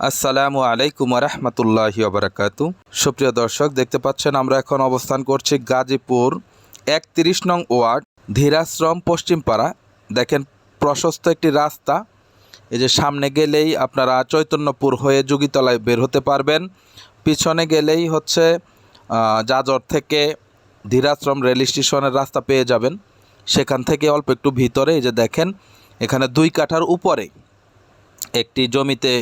আসসালামু আলাইকুম রহমতুল্লাহি ওবরাকাতু। সুপ্রিয় দর্শক, দেখতে পাচ্ছেন আমরা এখন অবস্থান করছি গাজীপুর ৩১ নং ওয়ার্ড ধীরাশ্রম পশ্চিমপাড়া। দেখেন প্রশস্ত একটি রাস্তা। এই যে সামনে গেলেই আপনারা চৈতন্যপুর হয়ে যোগীতলায় বের হতে পারবেন। পিছনে গেলেই হচ্ছে জাজর থেকে ধীরাশ্রম রেল স্টেশনের রাস্তা পেয়ে যাবেন। সেখান থেকে অল্প একটু ভিতরে এই যে দেখেন এখানে 2 কাঠার উপরে একটি জমিতে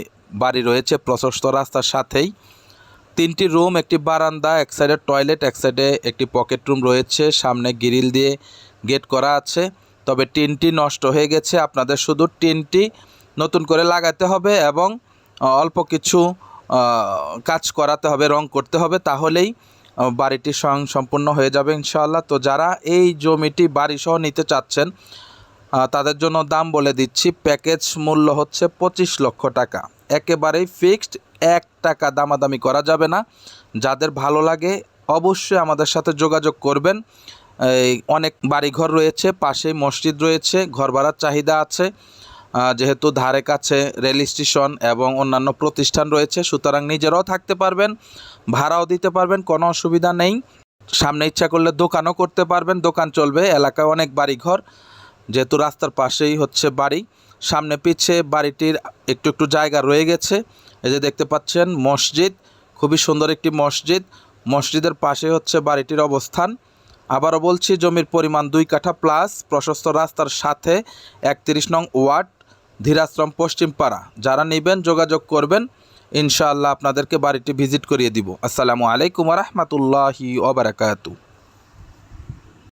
বাড়ি রয়েছে প্রশস্ত রাস্তার সাথেই। 3টি রুম, একটি বারান্দা, এক সাইডে টয়লেট, এক সাইডে একটি পকেট রুম রয়েছে। সামনে গ্রিল দিয়ে গেট করা আছে। তবে টিনটি নষ্ট হয়ে গেছে, আপনাদের শুধু টিনটি নতুন করে লাগাতে হবে এবং অল্প কিছু কাজ করাতে হবে, রং করতে হবে, তাহলেই বাড়িটি সম্পূর্ণ হয়ে যাবে ইনশাআল্লাহ। তো যারা এই জমিটি বাড়িসহ নিতে চাচ্ছেন তাদের জন্য দাম বলে দিচ্ছি। প্যাকেজ মূল্য হচ্ছে 25 লক্ষ টাকা, একেবারেই ফিক্সড, 1 টাকা দামাদামি করা যাবে না। যাদের ভালো লাগে অবশ্যই আমাদের সাথে যোগাযোগ করবেন। অনেক বাড়িঘর রয়েছে, পাশেই মসজিদ রয়েছে, ঘর ভাড়ার চাহিদা আছে। যেহেতু ধারে কাছে রেল স্টেশন এবং অন্যান্য প্রতিষ্ঠান রয়েছে, সুতরাং নিজেরাও থাকতে পারবেন, ভাড়াও দিতে পারবেন, কোনো অসুবিধা নেই। সামনে ইচ্ছা করলে দোকানও করতে পারবেন, দোকান চলবে। এলাকায় অনেক বাড়িঘর, যেহেতু রাস্তার পাশেই হচ্ছে বাড়ি। সামনে পিছে বাড়িটির একটু একটু জায়গা রয়ে গেছে। এই যে দেখতে পাচ্ছেন মসজিদ, খুবই সুন্দর একটি মসজিদ। মসজিদের পাশে হচ্ছে বাড়িটির অবস্থান। আবারও বলছি, জমির পরিমাণ 2 কাঠা প্লাস, প্রশস্ত রাস্তার সাথে 31 নং ওয়ার্ড ধীরাশ্রম পশ্চিমপাড়া। যারা নেবেন যোগাযোগ করবেন, ইনশাআল্লাহ আপনাদেরকে বাড়িটি ভিজিট করিয়ে দিব। আসসালামু আলাইকুম রহমতুল্লাহি ওয়া বারাকাতুহু।